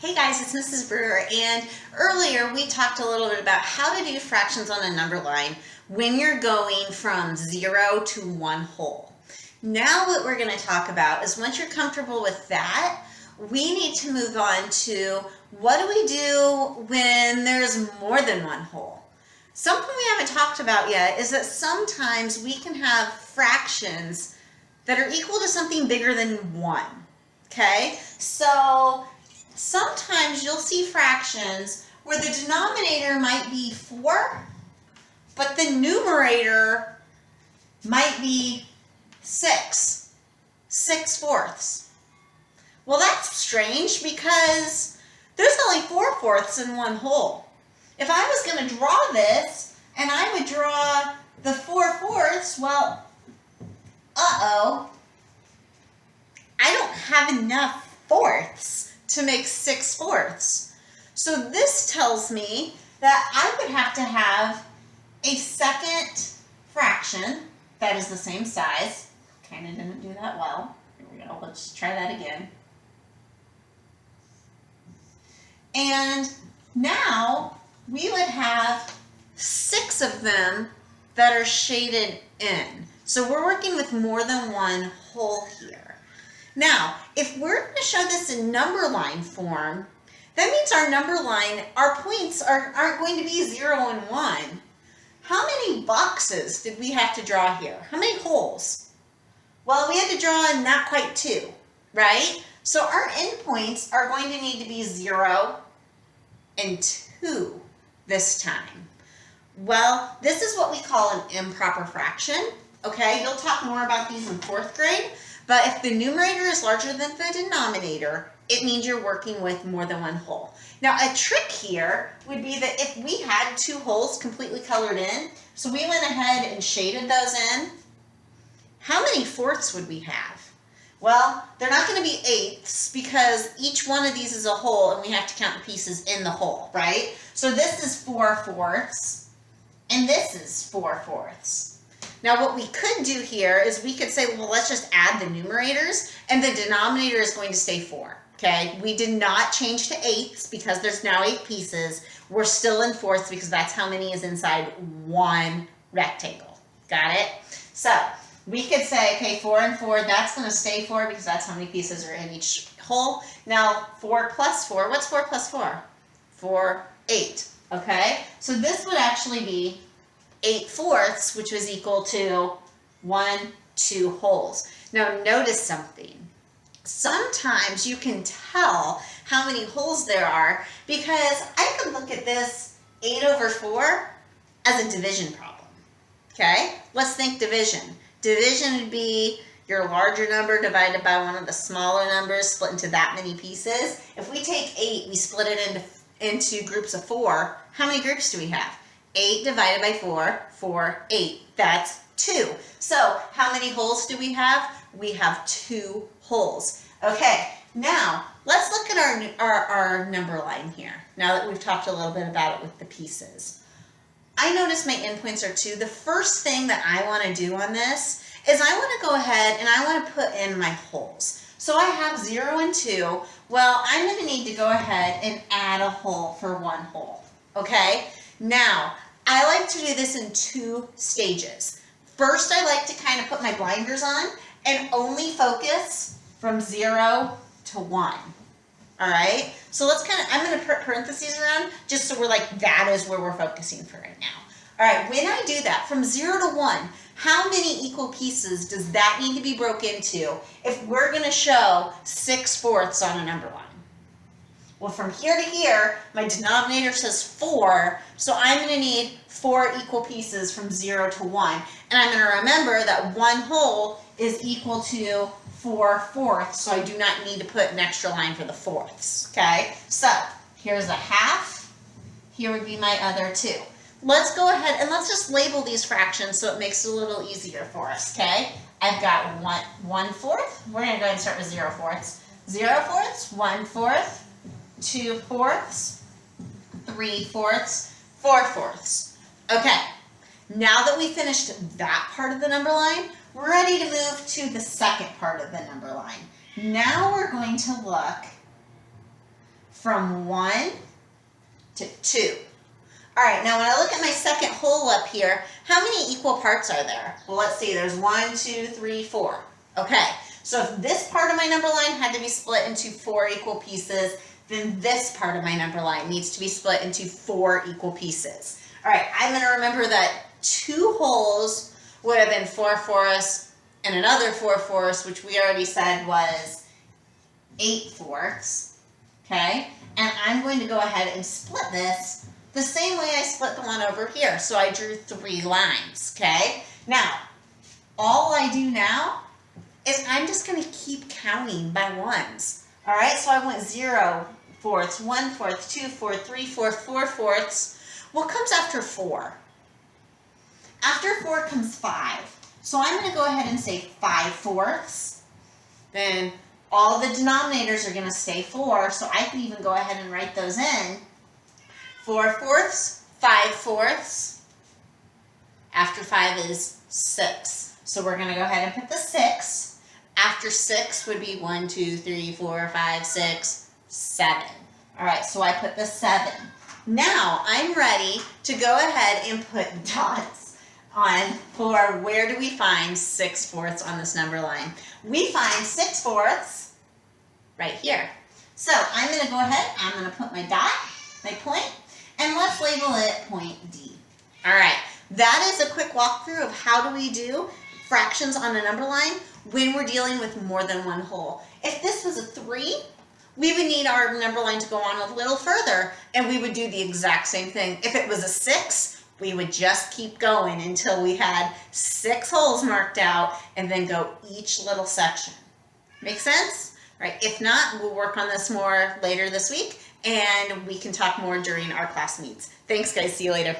Hey guys, it's Mrs. Brewer, and earlier we talked a little bit about how to do fractions on a number line when you're going from 0 to 1 whole. Now what we're going to talk about is once you're comfortable with that, we need to move on to what do we do when there's more than one whole. Something we haven't talked about yet is that sometimes we can have fractions that are equal to something bigger than 1. Okay, so sometimes you'll see fractions where the denominator might be 4, but the numerator might be 6 fourths. Well, that's strange because there's only 4 fourths in 1 whole. If I was going to draw this and I would draw the 4 fourths, well, I don't have enough fourths to make 6 fourths. So this tells me that I would have to have a second fraction that is the same size. Kind of didn't do that well. Here we go. Let's try that again. And now we would have 6 of them that are shaded in. So we're working with more than one whole here. Now, if we're going to show this in number line form, that means our number line, our points aren't going to be 0 and 1. How many boxes did we have to draw here? How many holes? Well, we had to draw not quite 2, right? So our endpoints are going to need to be 0 and 2 this time. Well, this is what we call an improper fraction. Okay, you'll talk more about these in 4th grade, but if the numerator is larger than the denominator, it means you're working with more than one whole. Now, a trick here would be that if we had 2 holes completely colored in, so we went ahead and shaded those in, how many fourths would we have? Well, they're not going to be eighths because each one of these is a whole and we have to count the pieces in the whole, right? So this is 4 fourths and this is 4 fourths. Now what we could do here is we could say, well, let's just add the numerators and the denominator is going to stay 4. Okay, we did not change to eighths because there's now 8 pieces. We're still in fourths because that's how many is inside one rectangle. Got it? So we could say, okay, 4 and 4, that's going to stay 4 because that's how many pieces are in each whole. Now 4 plus 4, what's 4 plus 4? 4, 8. Okay, so this would actually be 8 fourths, which was equal to 1, 2 holes. Now notice something. Sometimes you can tell how many holes there are because I could look at this 8 over 4 as a division problem. Okay, let's think division. Division would be your larger number divided by one of the smaller numbers split into that many pieces. If we take 8, we split it into groups of 4. How many groups do we have? 8 divided by 4, 4, 8. That's 2. So how many holes do we have? We have 2 holes. Okay, now let's look at our number line here, now that we've talked a little bit about it with the pieces. I notice my endpoints are 2. The first thing that I want to do on this is I want to go ahead and I want to put in my holes. So I have 0 and 2. Well, I'm going to need to go ahead and add a hole for 1 hole. Okay? Now, I like to do this in 2 stages. First, I like to kind of put my blinders on and only focus from 0 to 1. All right? So I'm going to put parentheses around just so we're like, that is where we're focusing for right now. All right, when I do that, from 0 to 1, how many equal pieces does that need to be broke into if we're going to show 6 fourths on a number line? Well, from here to here, my denominator says 4, so I'm going to need 4 equal pieces from 0 to 1. And I'm going to remember that 1 whole is equal to 4 fourths, so I do not need to put an extra line for the fourths. Okay, so here's a half. Here would be my other 2. Let's go ahead and let's just label these fractions so it makes it a little easier for us. Okay, I've got 1 fourth. We're going to go ahead and start with 0 fourths. 0 fourths, 1 fourth. 2 fourths, 3 fourths, 4 fourths. Okay, now that we finished that part of the number line, we're ready to move to the second part of the number line. Now we're going to look from 1 to 2. All right, now when I look at my second hole up here, how many equal parts are there? Well, let's see, there's 1, 2, 3, 4. Okay, so if this part of my number line had to be split into 4 equal pieces, then this part of my number line needs to be split into 4 equal pieces. All right, I'm going to remember that 2 holes would have been 4/4 and another 4/4, which we already said was 8/4. Okay, and I'm going to go ahead and split this the same way I split the one over here. So I drew 3 lines. Okay, now all I do now is I'm just going to keep counting by ones. All right, so I went 0/4, 1/4, 2/4, 3/4, 4/4. What comes after 4? After 4 comes 5. So I'm going to go ahead and say 5/4. Then all the denominators are going to stay 4, so I can even go ahead and write those in. 4/4, 5/4. After 5 is 6. So we're going to go ahead and put the 6. After 6 would be 1, 2, 3, 4, 5, 6, 7. All right, so I put the 7. Now I'm ready to go ahead and put dots on for where do we find 6/4 on this number line. We find 6/4 right here. So I'm going to go ahead, I'm going to put my dot, my point, and let's label it point D. All right, that is a quick walkthrough of how do we do fractions on a number line when we're dealing with more than one whole. If this was a 3, we would need our number line to go on a little further, and we would do the exact same thing. If it was a 6, we would just keep going until we had 6 holes marked out and then go each little section. Make sense? Right. If not, we'll work on this more later this week, and we can talk more during our class meets. Thanks, guys. See you later.